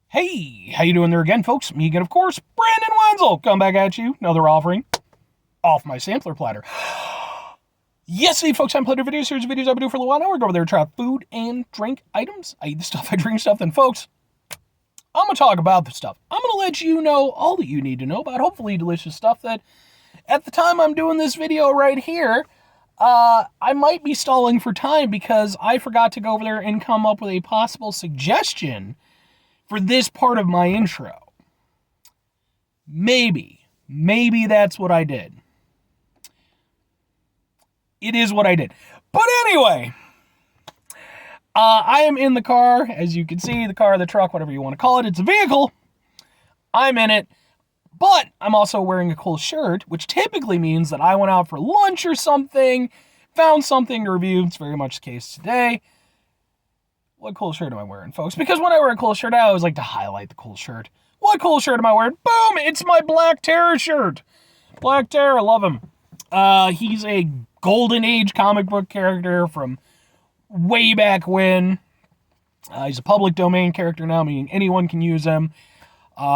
Hey, how you doing there again, folks? Me again, of course, Brandon Wenzel. Come back at you. Another offering off my sampler platter. Yes, hey, folks, I'm Platter videos. Here's videos I've been doing for a little while now. We're going over there to try food and drink items. I eat the stuff, I drink stuff. Then, folks, I'm going to talk about the stuff. I'm going to let you know all that you need to know about hopefully delicious stuff that at the time I'm doing this video right here, I might be stalling for time because I forgot to go over there and come up with a possible suggestion for this part of my intro. Maybe that's what I did. It is what I did. But anyway, I am in the car. As you can see, the car, the truck, whatever you want to call it. It's a vehicle. I'm in it. But I'm also wearing a cool shirt, which typically means that I went out for lunch or something, found something to review. It's very much the case today. What cool shirt am I wearing, folks? Because when I wear a cool shirt, I always like to highlight the cool shirt. What cool shirt am I wearing? Boom! It's my Black Terror shirt. Black Terror, I love him. He's a golden age comic book character from way back when. He's a public domain character now, meaning anyone can use him.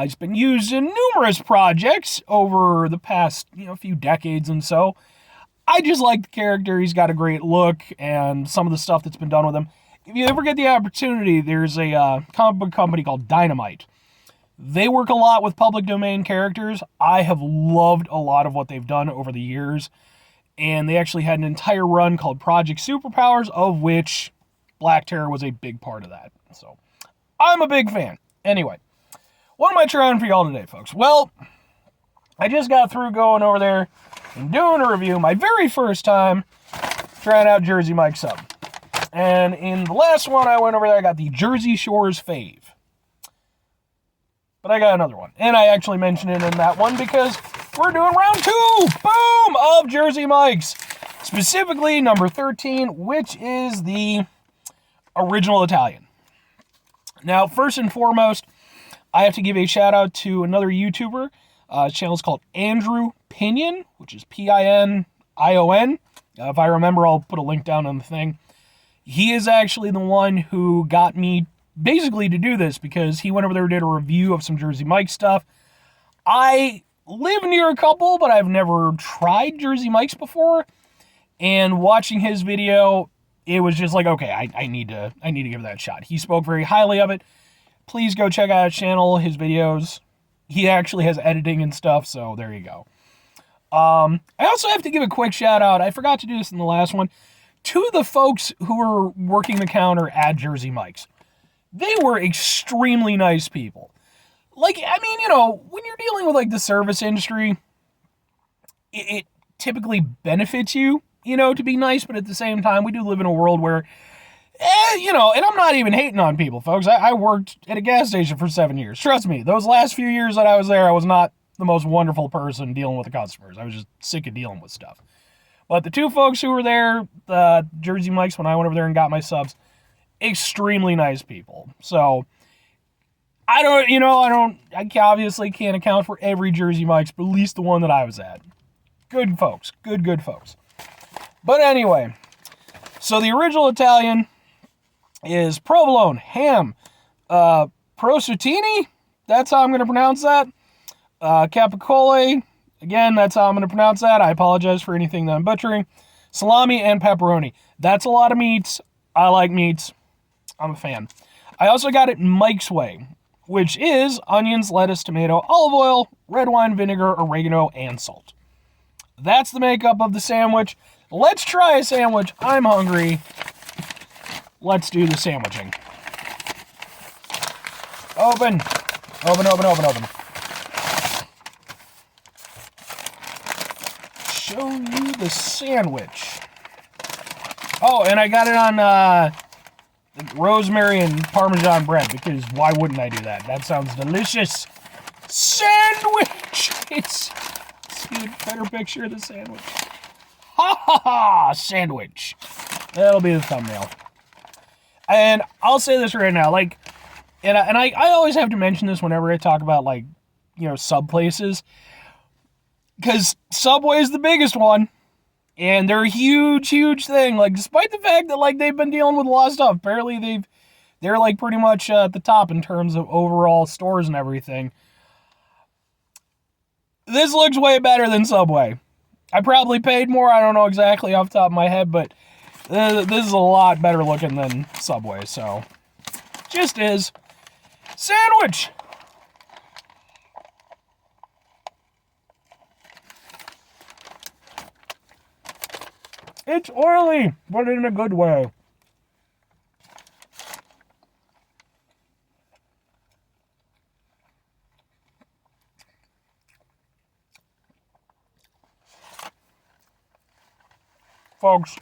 He's been used in numerous projects over the past, few decades and so. I just like the character. He's got a great look and some of the stuff that's been done with him. If you ever get the opportunity, there's a comic book company called Dynamite. They work a lot with public domain characters. I have loved a lot of what they've done over the years. And they actually had an entire run called Project Superpowers, of which Black Terror was a big part of that. So, I'm a big fan. Anyway, what am I trying for y'all today, folks? Well, I just got through going over there and doing a review, my very first time trying out Jersey Mike's sub. And in the last one I went over there, I got the Jersey Shore's fave. But I got another one. And I actually mentioned it in that one because we're doing round 2, boom, of Jersey Mike's. Specifically number 13, which is the original Italian. Now, first and foremost, I have to give a shout out to another YouTuber. His channel is called Andrew Pinion, which is Pinion. If I remember, I'll put a link down on the thing. He is actually the one who got me basically to do this because he went over there and did a review of some Jersey Mike stuff. I live near a couple, but I've never tried Jersey Mike's before. And watching his video, it was just like, okay, I need to give that a shot. He spoke very highly of it. Please go check out his channel, his videos. He actually has editing and stuff, so there you go. I also have to give a quick shout out. I forgot to do this in the last one. To the folks who were working the counter at Jersey Mike's. They were extremely nice people. When you're dealing with, the service industry, it typically benefits you, to be nice, but at the same time, we do live in a world where, and I'm not even hating on people, folks. I worked at a gas station for 7 years. Trust me, those last few years that I was there, I was not the most wonderful person dealing with the customers. I was just sick of dealing with stuff. But the two folks who were there, Jersey Mike's, when I went over there and got my subs, extremely nice people. So, I obviously can't account for every Jersey Mike's, but at least the one that I was at. Good folks. Good folks. But anyway, so the original Italian is provolone, ham, prosciutto, that's how I'm going to pronounce that, capicola, again, that's how I'm going to pronounce that. I apologize for anything that I'm butchering. Salami and pepperoni. That's a lot of meats. I like meats. I'm a fan. I also got it Mike's Way, which is onions, lettuce, tomato, olive oil, red wine vinegar, oregano, and salt. That's the makeup of the sandwich. Let's try a sandwich. I'm hungry. Let's do the sandwiching. Open. Show you the sandwich. Oh, and I got it on rosemary and Parmesan bread because why wouldn't I do that? That sounds delicious. Sandwich! It's see a better picture of the sandwich. Ha ha ha! Sandwich. That'll be the thumbnail. And I'll say this right now, I always have to mention this whenever I talk about sub places. Because Subway is the biggest one. And they're a huge thing. Despite the fact that, they've been dealing with a lot of stuff. Apparently, They're like pretty much at the top in terms of overall stores and everything. This looks way better than Subway. I probably paid more. I don't know exactly off the top of my head, but this is a lot better looking than Subway. So, just is. Sandwich! It's oily, but in a good way. Folks,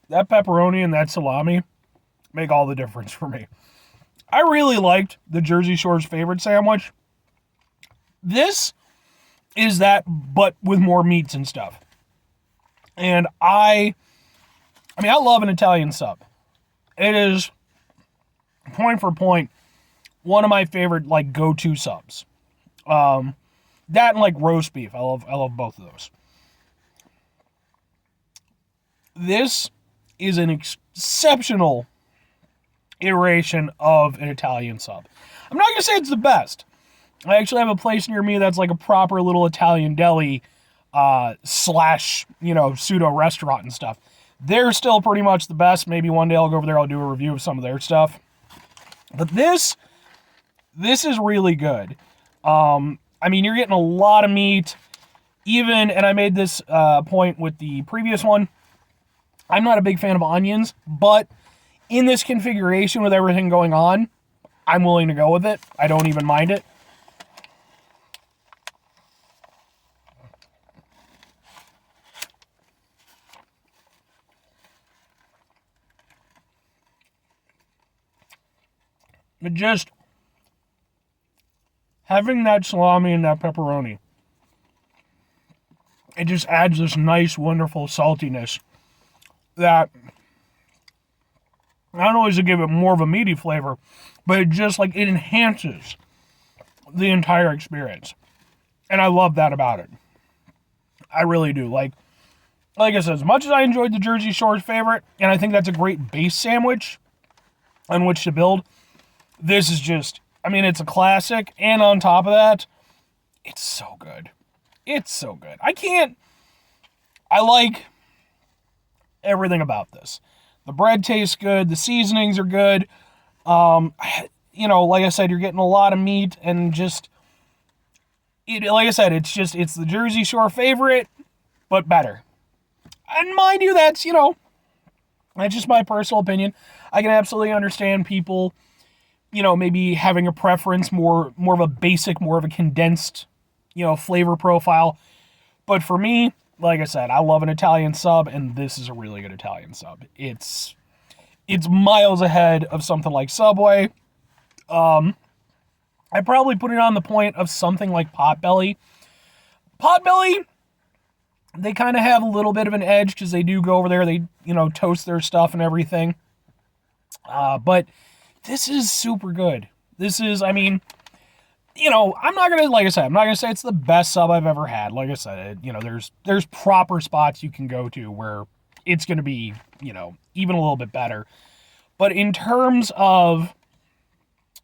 that pepperoni and that salami make all the difference for me. I really liked the Jersey Shore's favorite sandwich. This is that, but with more meats and stuff. And I love an Italian sub. It is, point for point, one of my favorite, like, go-to subs. That and, like, roast beef. I love both of those. This is an exceptional iteration of an Italian sub. I'm not going to say it's the best. I actually have a place near me that's like a proper little Italian deli slash, pseudo restaurant and stuff. They're still pretty much the best. Maybe one day I'll go over there, I'll do a review of some of their stuff. But this is really good. You're getting a lot of meat. And I made this point with the previous one, I'm not a big fan of onions, but in this configuration with everything going on, I'm willing to go with it. I don't even mind it. But just having that salami and that pepperoni, it just adds this nice, wonderful saltiness that not only does it give it more of a meaty flavor, but it enhances the entire experience. And I love that about it. I really do. Like I said, as much as I enjoyed the Jersey Shore's favorite, and I think that's a great base sandwich on which to build, this is just, it's a classic, and on top of that, it's so good. It's so good. I like everything about this. The bread tastes good, the seasonings are good. Like I said, you're getting a lot of meat, and it's the Jersey Shore favorite, but better. And mind you, that's just my personal opinion. I can absolutely understand people, maybe having a preference, more of a basic, more of a condensed, flavor profile. But for me, like I said, I love an Italian sub, and this is a really good Italian sub. It's miles ahead of something like Subway. I probably put it on the point of something like Potbelly. Potbelly, they kind of have a little bit of an edge because they do go over there, they, toast their stuff and everything. But this is super good. This is, I'm not going to, like I said, I'm not going to say it's the best sub I've ever had. Like I said, there's proper spots you can go to where it's going to be, even a little bit better. But in terms of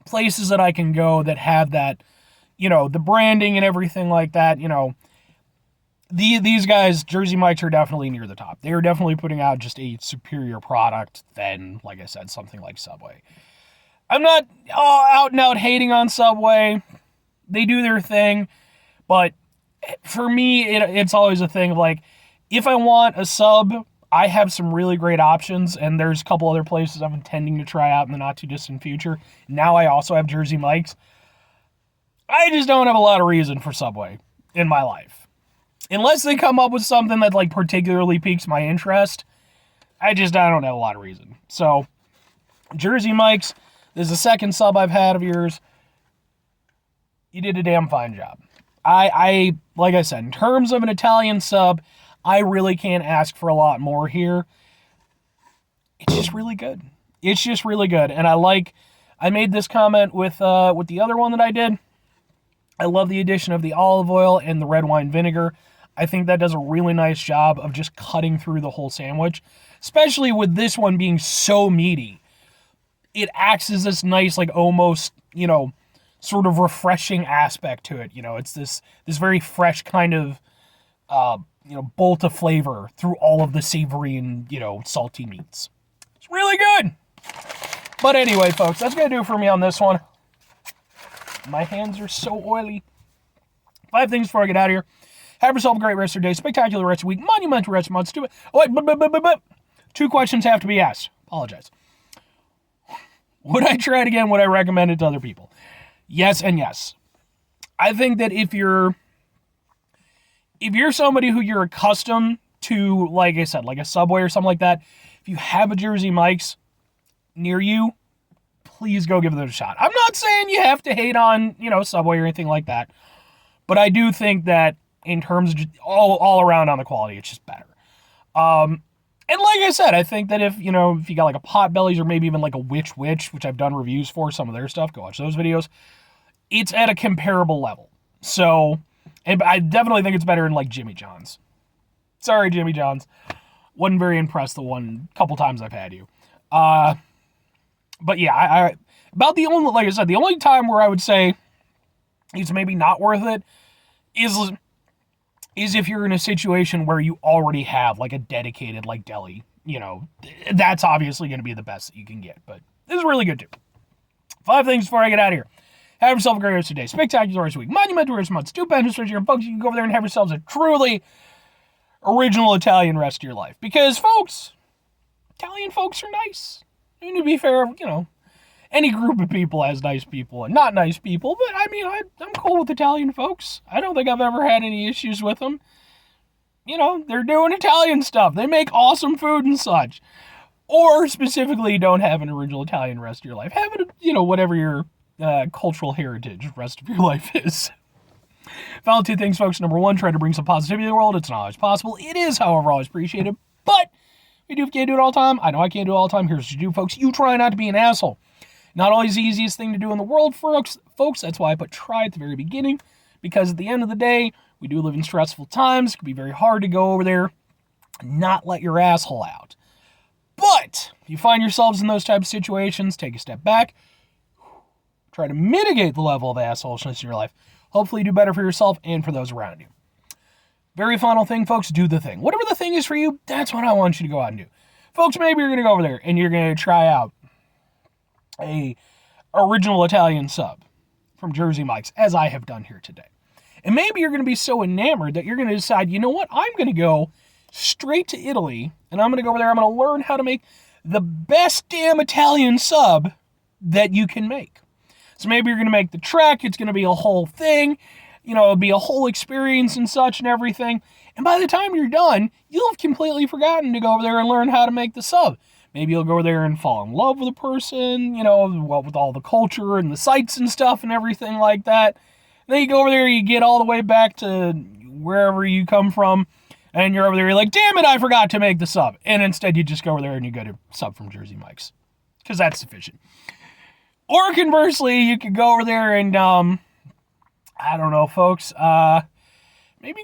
places that I can go that have that, the branding and everything like that, these guys, Jersey Mike's, are definitely near the top. They are definitely putting out just a superior product than, like I said, something like Subway. I'm not out and out hating on Subway. They do their thing. But for me, it's always a thing of like, if I want a sub, I have some really great options, and there's a couple other places I'm intending to try out in the not too distant future. Now I also have Jersey Mike's. I just don't have a lot of reason for Subway in my life. Unless they come up with something that like particularly piques my interest, I don't have a lot of reason. So, Jersey Mike's, this is the second sub I've had of yours. You did a damn fine job. I like I said, in terms of an Italian sub, I really can't ask for a lot more here. It's just really good. It's just really good. And I made this comment with the other one that I did. I love the addition of the olive oil and the red wine vinegar. I think that does a really nice job of just cutting through the whole sandwich, especially with this one being so meaty. It acts as this nice, like almost, sort of refreshing aspect to it. It's this very fresh kind of, bolt of flavor through all of the savory and, salty meats. It's really good. But anyway, folks, that's going to do it for me on this one. My hands are so oily. 5 things before I get out of here. Have yourself a great rest of your day, spectacular rest of your week, monumental rest of your month, stupid. Oh, wait, 2 questions have to be asked. Apologize. Would I try it again? Would I recommend it to other people? Yes and yes. I think that if you're somebody who you're accustomed to, like I said, like a Subway or something like that, if you have a Jersey Mike's near you, please go give it a shot. I'm not saying you have to hate on, Subway or anything like that, but I do think that in terms of just all around on the quality, it's just better. And like I said, I think that if you got like a Potbelly's or maybe even like a Which, which I've done reviews for, some of their stuff, go watch those videos. It's at a comparable level. So, and I definitely think it's better than like Jimmy John's. Sorry, Jimmy John's. Wasn't very impressed the couple times I've had you. But yeah, I about the only, like I said, the only time where I would say it's maybe not worth it is if you're in a situation where you already have like a dedicated like deli, that's obviously going to be the best that you can get, but this is really good too. 5 things before I get out of here. Have yourself a great rest of your day, spectacular rest of the week, monumental rest of the month, stupendous rest of your folks. You can go over there and have yourselves a truly original Italian rest of your life, because folks, Italian folks are nice. And to be fair, any group of people has nice people and not nice people, but I mean, I'm cool with Italian folks. I don't think I've ever had any issues with them. They're doing Italian stuff. They make awesome food and such. Or specifically, don't have an original Italian rest of your life. Have it, whatever your cultural heritage rest of your life is. Final 2 things, folks. Number 1, try to bring some positivity to the world. It's not always possible. It is, however, always appreciated. But we can't do it all the time. I know I can't do it all the time. Here's what you do, folks. You try not to be an asshole. Not always the easiest thing to do in the world, folks. That's why I put try at the very beginning, because at the end of the day, we do live in stressful times. It can be very hard to go over there and not let your asshole out. But if you find yourselves in those types of situations, take a step back. Try to mitigate the level of assholishness in your life. Hopefully do better for yourself and for those around you. Very final thing, folks, do the thing. Whatever the thing is for you, that's what I want you to go out and do. Folks, maybe you're going to go over there and you're going to try out a original Italian sub from Jersey Mike's, as I have done here today. And maybe you're going to be so enamored that you're going to decide, you know what, I'm going to go straight to Italy, and I'm going to go over there, I'm going to learn how to make the best damn Italian sub that you can make. So maybe you're going to make the trek, it's going to be a whole thing, it'll be a whole experience and such and everything. And by the time you're done, you'll have completely forgotten to go over there and learn how to make the sub. Maybe you'll go there and fall in love with a person, with all the culture and the sights and stuff and everything like that. And then you go over there, you get all the way back to wherever you come from, and you're over there, you're like, damn it, I forgot to make the sub. And instead you just go over there and you get a sub from Jersey Mike's, because that's sufficient. Or conversely, you could go over there and, I don't know, folks, maybe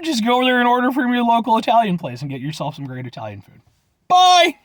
just go over there and order from your local Italian place and get yourself some great Italian food. Bye!